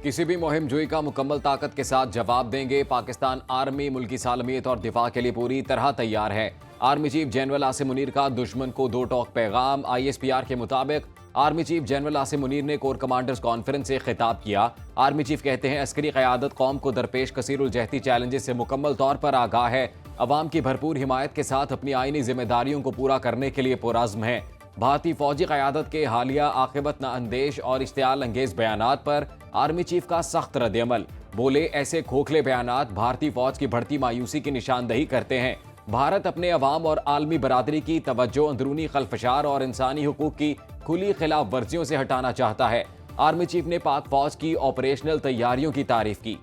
किसी भी मुहिम जोई का मुकम्मल ताकत के साथ जवाब देंगे। पाकिस्तान आर्मी मुल्की सालमियत और दिफा के लिए पूरी तरह तैयार है। Army chief general Asim Munir का दुश्मन को दो टोक पैगाम। ISPR के मुताबिक army chief general Asim Munir ने कोर कमांडर्स कॉन्फ्रेंस से खिताब किया। आर्मी चीफ कहते हैं अस्करी क़यादत कौम को दरपेश कसीरुल-जहती चैलेंजेस से मुकम्मल तौर पर आगाह है। अवाम की भरपूर हिमायत के साथ अपनी आईनी जिम्मेदारियों को पूरा करने के लिए पुरअज़्म है। भारतीय फौजी क़यादत के हालिया आक़िबत नाअंदेश और इश्तियाल अंगेज बयानात पर आर्मी चीफ का सख्त रद्द-ए-अमल। बोले, ऐसे खोखले बयानात भारतीय फौज की बढ़ती मायूसी की निशानदही करते हैं। भारत अपने अवाम और आलमी बरादरी की तवज्जो अंदरूनी खलफशार और इंसानी हुकूक की खुली खिलाफ वर्जियों से हटाना चाहता है। आर्मी चीफ ने पाक फौज की ऑपरेशनल तैयारियों की तारीफ की।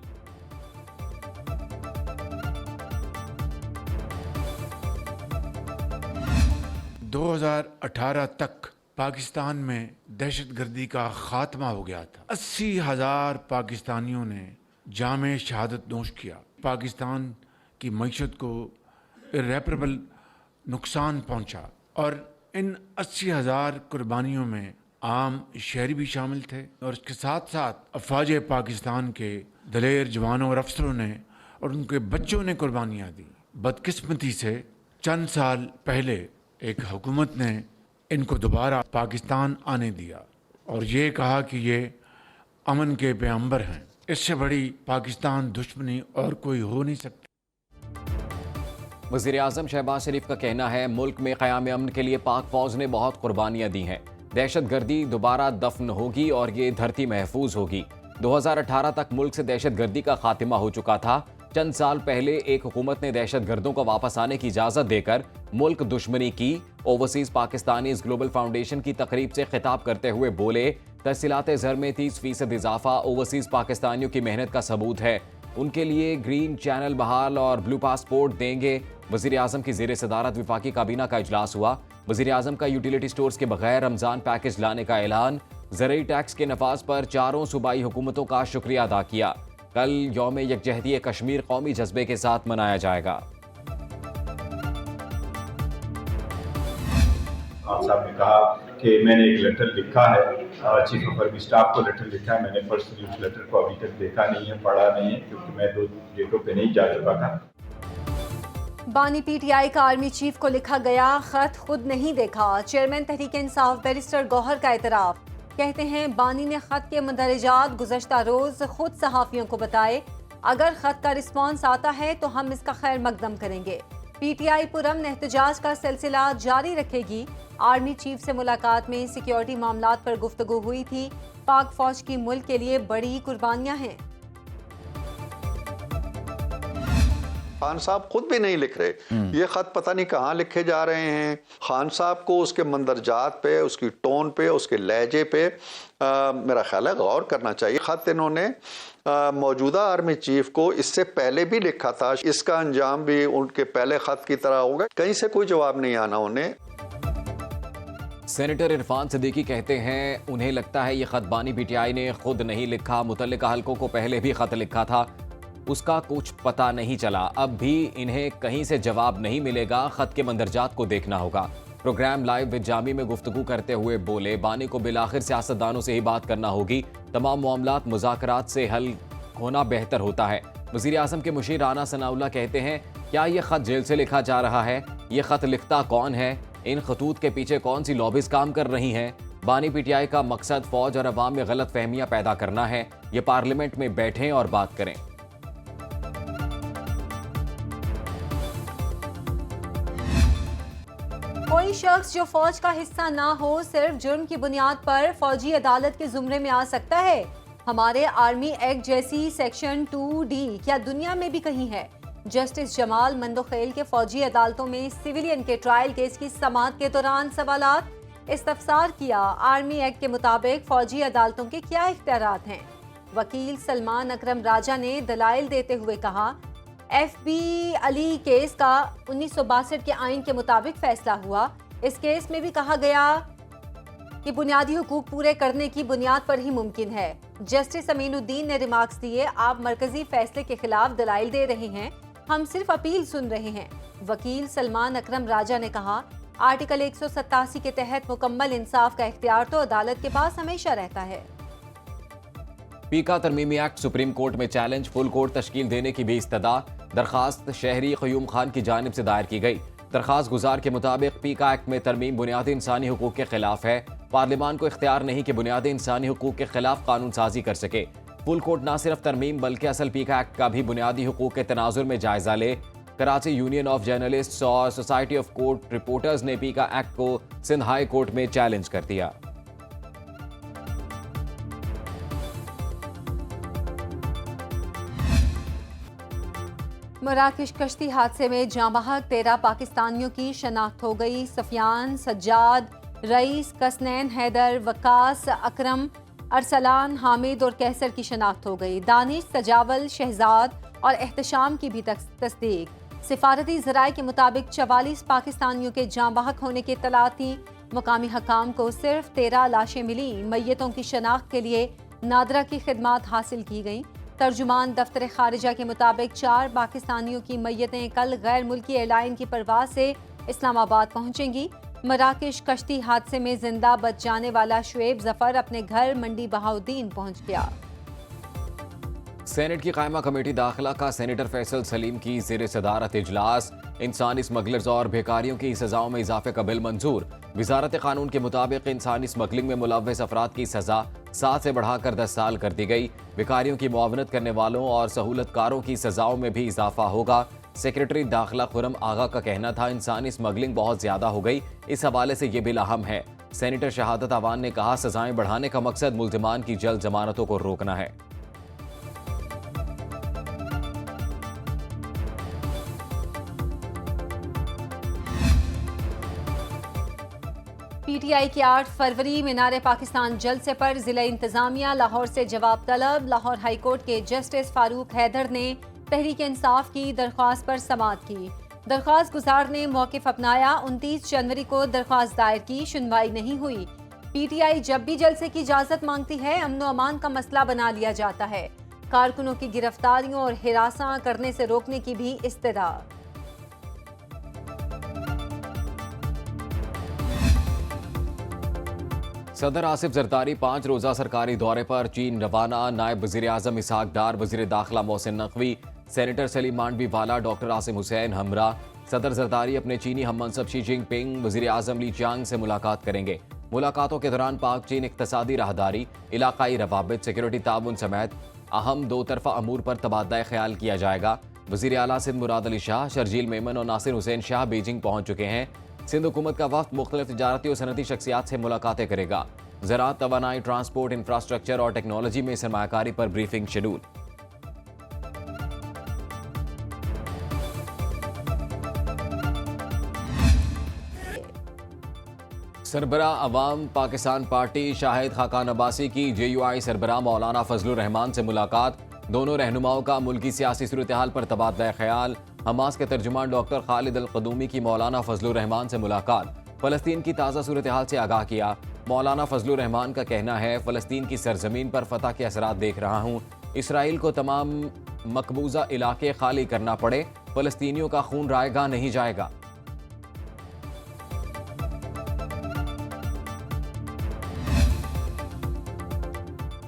2018 तक पाकिस्तान में दहशतगर्दी का खात्मा हो गया था। 80,000 पाकिस्तानियों ने जामे शहादत नोश किया। पाकिस्तान की मईशत को इरेपरेबल नुकसान पहुंचा और इन 80,000 कुर्बानियों में आम शहरी भी शामिल थे और इसके साथ साथ अफवाज पाकिस्तान के दलेर जवानों और अफसरों ने और उनके बच्चों ने कुर्बानियाँ दी। बदकिस्मती से चंद साल पहले एक हुकूमत ने इनको दोबारा पाकिस्तान आने दिया और ये कहा कि ये अमन के पैगंबर हैं। इससे बड़ी पाकिस्तान दुश्मनी और कोई हो नहीं सकती। वज़ीर-ए-आज़म शहबाज शरीफ का कहना है, मुल्क में क़याम अमन के लिए पाक फौज ने बहुत कुर्बानियाँ दी हैं। दहशतगर्दी दोबारा दफन होगी और ये धरती महफूज होगी। 2018 तक मुल्क से दहशतगर्दी का खात्मा हो चुका था। चंद साल पहले एक हुकूमत ने दहशतगर्दों को वापस आने की इजाज़त देकर मुल्क दुश्मनी की। ओवरसीज़ पाकिस्तानीज़ ग्लोबल फाउंडेशन की तकरीब से खिताब करते हुए बोले, तहसीलात ज़र में 30% इजाफा ओवरसीज़ पाकिस्तानियों की मेहनत का सबूत है। उनके लिए ग्रीन चैनल बहाल और ब्लू पासपोर्ट देंगे। वज़ीर-ए-आज़म की ज़ेर सदारत वफाकी काबीना का इजलास हुआ। वज़ीर-ए-आज़म का यूटिलिटी स्टोर्स के बगैर रमज़ान पैकेज लाने का ऐलान। ज़रूरी टैक्स के नफाज पर चारों सूबाई हुकूमतों का शुक्रिया अदा किया। कल यौम यकजहती कश्मीर कौमी जज्बे के साथ मनाया जाएगा। खान साहब ने कहा कि मैंने एक लेटर लिखा है, चीफ ऑफ आर्मी स्टाफ को लेटर लिखा है। मैंने पर्सनली उस लेटर को अभी तक देखा नहीं है, पढ़ा नहीं है, क्योंकि मैं 2 डेटों पे नहीं जा चुका था। बानी PTI का आर्मी चीफ को लिखा गया खत खुद नहीं देखा। चेयरमैन तहरीक इंसाफ बैरिस्टर गौहर का एतराफ़। कहते हैं, बानी ने खत के मंदरजात गुज़श्ता रोज खुद सहाफ़ियों को बताए। अगर खत का रिस्पॉन्स आता है तो हम इसका खैर मकदम करेंगे। PTI पुरअमन एहतजाज का सिलसिला जारी रखेगी। आर्मी चीफ से मुलाकात में सिक्योरिटी मामलात पर गुफ्तगू हुई थी। पाक फौज की मुल्क के लिए बड़ी कुर्बानियां हैं। खान साहब खुद भी नहीं लिख रहे। ये खत पता नहीं कहाँ लिखे जा रहे हैं। खान साहब को उसके मंदरजात पे, उसकी टोन पे, उसके लहजे पे मेरा ख्याल है गौर करना चाहिए। खत इन्होंने मौजूदा आर्मी चीफ को इससे पहले भी लिखा था। इसका अंजाम भी उनके पहले खत की तरह होगा। कहीं से कोई जवाब नहीं आना उन्हें। सेनेटर इरफान सिद्दीकी कहते हैं, उन्हें लगता है ये खत बानी PTI ने खुद नहीं लिखा। मुतल्लिका हलकों को पहले भी खत लिखा था, उसका कुछ पता नहीं चला। अब भी इन्हें कहीं से जवाब नहीं मिलेगा। खत के मंदरजात को देखना होगा। प्रोग्राम लाइव विद जामी में गुफ्तगू करते हुए बोले, बानी को बिलाखिर सियासतदानों से ही बात करना होगी। तमाम मामलात मुज़ाकरात से हल होना बेहतर होता है। वज़ीर-ए-आज़म के मुशीर राना सनाउल्लाह कहते हैं, क्या ये खत जेल से लिखा जा रहा है? ये खत लिखता कौन है? इन खतूत के पीछे कौन सी लॉबीज काम कर रही हैं? बानी PTI का मकसद फौज और अवाम में गलत फहमियाँ पैदा करना है। ये पार्लियामेंट में बैठें और बात करें। कोई शख्स जो फौज का हिस्सा ना हो सिर्फ जुर्म की बुनियाद पर फौजी अदालत के जुमरे में आ सकता है। हमारे आर्मी एक्ट जैसी सेक्शन 2D क्या दुनिया में भी कहीं है? जस्टिस जमाल मंदोखेल के फौजी अदालतों में सिविलियन के ट्रायल केस की समाअत के दौरान सवालात। इस्तफसार किया, आर्मी एक्ट के मुताबिक फौजी अदालतों के क्या इख्तियारात हैं? वकील सलमान अकरम राजा ने दलाइल देते हुए कहा, FB अली केस का 1962 के आइन के मुताबिक फैसला हुआ। इस केस में भी कहा गया कि बुनियादी हुकूक पूरे करने की बुनियाद पर ही मुमकिन है। जस्टिस अमीनुद्दीन ने रिमार्क्स दिए, आप मरकजी फैसले के खिलाफ दलाइल दे रहे हैं, हम सिर्फ अपील सुन रहे हैं। वकील सलमान अकरम राजा ने कहा, आर्टिकल 187 के तहत मुकम्मल इंसाफ का इख्तियार तो अदालत के पास हमेशा रहता है। पीका तरमीमी एक्ट सुप्रीम कोर्ट में चैलेंज, फुल कोर्ट तश्कील देने की भी इस्तदा। दरखास्त शहरी क़यूम खान की जानिब से दायर की गई। दरखास्त गुजार के मुताबिक पीका एक्ट में तरमीम बुनियादी इंसानी हुकूक के खिलाफ है। पार्लियामान को इख्तियार नहीं कि बुनियादी इंसानी हुकूक के खिलाफ कानून साजी कर सके। फुल कोर्ट न सिर्फ तरमीम बल्कि असल पीका एक्ट का भी बुनियादी हुकूक के तनाजुर में जायजा ले। कराची यूनियन ऑफ जर्नलिस्ट्स और सोसाइटी ऑफ कोर्ट रिपोर्टर्स ने पीका एक्ट को सिंध हाई कोर्ट में चैलेंज कर दिया। मराकश कश्ती हादसे में जाँ बहक 13 पाकिस्तानियों की शनाख्त हो गई। सफियान, सज्जाद, रईस, कसनैन, हैदर, वकास, अकरम, अरसलान, हामिद और कैसर की शनाख्त हो गई। दानिश, तजावल, शहजाद और एहतशाम की भी तस्दीक। सिफारती ज़राए के मुताबिक 44 पाकिस्तानियों के जाँ बहक होने की इत्तला थी। मुकामी हकाम को सिर्फ 13 लाशें मिली। मैयतों की शनाख्त के लिए नादरा की खिदमात हासिल की गईं। तर्जुमान दफ्तर खारिजा के मुताबिक 4 पाकिस्तानियों की मैयतें कल गैर मुल्की एयरलाइन की परवाज से इस्लामाबाद पहुंचेंगी। मराकश कश्ती हादसे में जिंदा बच जाने वाला शुएब जफर अपने घर मंडी बहाउद्दीन पहुंच गया। सेनेट की कायमा कमेटी दाखिला का सेनेटर फैसल सलीम की ज़ेर सदारत इजलास। इंसानी स्मगलर्स और बेकारियों की सजाओं में इजाफे का बिल मंजूर। वजारत कानून के मुताबिक इंसानी स्मगलिंग में मुलव्वस अफराद की सजा 7 से बढ़ाकर 10 साल कर दी गई। बेकारियों की मुआवनत करने वालों और सहूलतकारों की सजाओं में भी इजाफा होगा। सेक्रेटरी दाखिला खुरम आगा का कहना था, इंसानी स्मगलिंग बहुत ज्यादा हो गई, इस हवाले से ये बिल अहम है। सेनेटर शहादत अवान ने कहा, सजाएं बढ़ाने का मकसद मुल्जिमान की जल्द जमानतों को रोकना है। PTI की 8 फरवरी मीनार पाकिस्तान जलसे पर जिला इंतजामिया लाहौर से जवाब तलब। लाहौर हाई कोर्ट के जस्टिस फारूक हैदर ने तहरीक इंसाफ की दरख्वास्त पर समाअत की। दरख्वास्त गुजार ने मौक़िफ़ अपनाया। 29 जनवरी को दरख्वास्त दायर की, सुनवाई नहीं हुई। PTI जब भी जलसे की इजाज़त मांगती है, अमन व अमान का मसला बना लिया जाता है। कारकुनों की गिरफ्तारियों और हिरासा करने से रोकने की भी इस्तदा। सदर आसिफ जरदारी 5 रोज़ा सरकारी दौरे पर चीन रवाना। नायब वज़ीर आज़म इसहाक डार, वज़ीर दाखिला मोहसिन नकवी, सेनेटर सलीम मांडवी वाला, डॉक्टर आसिम हुसैन हमरा। सदर जरदारी अपने चीनी हममनसब शी जिनपिंग, वज़ीर आज़म ली चियांग से मुलाकात करेंगे। मुलाकातों के दौरान पाक चीन इक़्तिसादी राहदारी, इलाकाई रवाबित, सिक्योरिटी ताउन समेत अहम 2 तरफ़ा अमूर पर तबादला ख्याल किया जाएगा। वज़ीर आला सिंध मुराद अली शाह, शर्जील मेमन और नासिर हुसैन शाह बीजिंग पहुंच चुके हैं। सिंध हुकूमत का वफ्द मुख्तलिफ तिजारती और सनती शख्सियात से मुलाकातें करेगा। ज़राअत, तवानाई, ट्रांसपोर्ट, इंफ्रास्ट्रक्चर और टेक्नोलॉजी में सरमायाकारी पर ब्रीफिंग शेड्यूल। सरबरा अवाम पाकिस्तान पार्टी शाहिद खाकान अब्बासी की JUI सरबरा मौलाना फजलुर रहमान से मुलाकात। दोनों रहनुमाओं का मुल्की सियासी सूरत हाल पर तबादला ख्याल। हमास के तर्जुमान डॉक्टर खालिद अल कदूमी की मौलाना फजलुर रहमान से मुलाकात। फ़लस्तीन की ताज़ा सूरत हाल से आगाह किया। मौलाना फजलुर रहमान का कहना है, फ़लस्तीन की सरजमीन पर फतह के असरात देख रहा हूँ। इसराइल को तमाम मकबूजा इलाके खाली करना पड़े, फ़लस्तीनियों का खून रायगा नहीं जाएगा।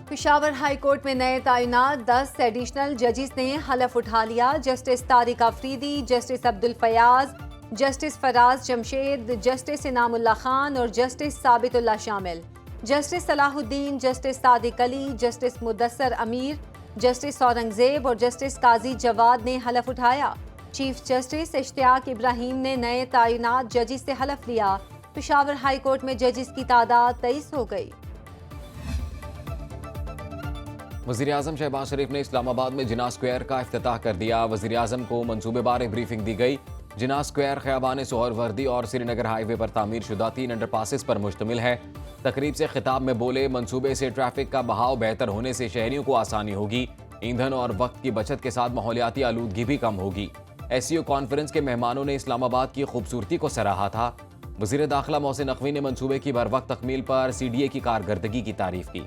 पेशावर हाई कोर्ट में नए तैनात 10 एडिशनल जजिस ने हलफ उठा लिया। Justice Tariq Afridi, justice Abdul Fayaz, justice Faraz Jamshed, justice Inamullah Khan और जस्टिस साबितुल्लाह शामिल। Justice Salahuddin, justice Sadiq Ali, justice Mudassar Amir, justice Aurangzeb और जस्टिस काजी जवाद ने हलफ उठाया। चीफ जस्टिस इश्तियाक इब्राहिम ने नए तैनात जजिस से हलफ लिया। पेशावर हाई कोर्ट में जजिस की तादाद 23 हो गई। वज़ीर आज़म शहबाज शरीफ ने इस्लामाबाद में जिन्ना स्क्वायर का इफ्तिताह कर दिया। वज़ीर आज़म को मंसूबे बारे ब्रीफिंग दी गई। जिन्ना स्क्वायर ख़याबान सोहरवर्दी और श्रीनगर हाईवे पर तामीर शुदा 3 अंडरपासेस पर मुश्तमिल है। तकरीब से खिताब में बोले, मंसूबे से ट्रैफिक का बहाव बेहतर होने से शहरियों को आसानी होगी। ईंधन और वक्त की बचत के साथ माहौलियाती आलूदगी भी कम होगी। SCO कॉन्फ्रेंस के मेहमानों ने इस्लामाबाद की खूबसूरती को सराहा था। वज़ीर दाखिला मोहसिन नकवी ने मंसूबे की बरवक्त तकमील पर CDA की कारकर्दगी की तारीफ की।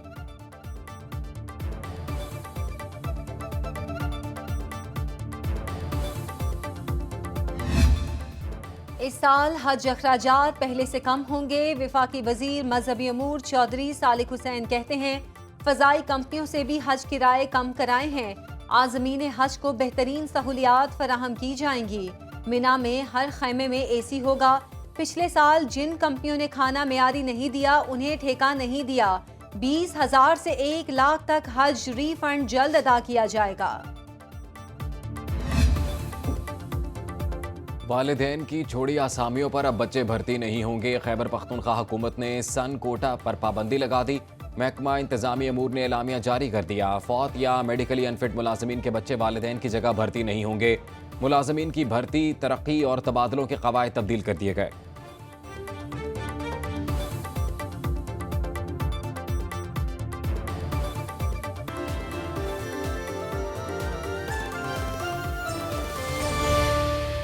इस साल हज अखराजात पहले से कम होंगे। विफाकी वजीर मजहबी अमूर चौधरी सालिक हुसैन कहते हैं, फजाई कंपनियों से भी हज किराए कम कराए हैं। आज़मीन हज को बेहतरीन सहूलियात फराहम की जाएंगी। मिना में हर खैमे में एसी होगा। पिछले साल जिन कंपनियों ने खाना मेयारी नहीं दिया उन्हें ठेका नहीं दिया। 20,000 से 1 लाख तक हज रिफंड जल्द अदा किया जाएगा। वालिदैन की छोड़ी आसामियों पर अब बच्चे भर्ती नहीं होंगे। खैबर पख्तूनख्वा हुकूमत ने सन कोटा पर पाबंदी लगा दी। महकमा इंतजामी अमूर ने एलामिया जारी कर दिया। फौत या मेडिकली अनफिट मुलाजमीन के बच्चे वालिदैन की जगह भर्ती नहीं होंगे। मुलाजमीन की भर्ती, तरक्की और तबादलों के कवायद तब्दील कर दिए गए।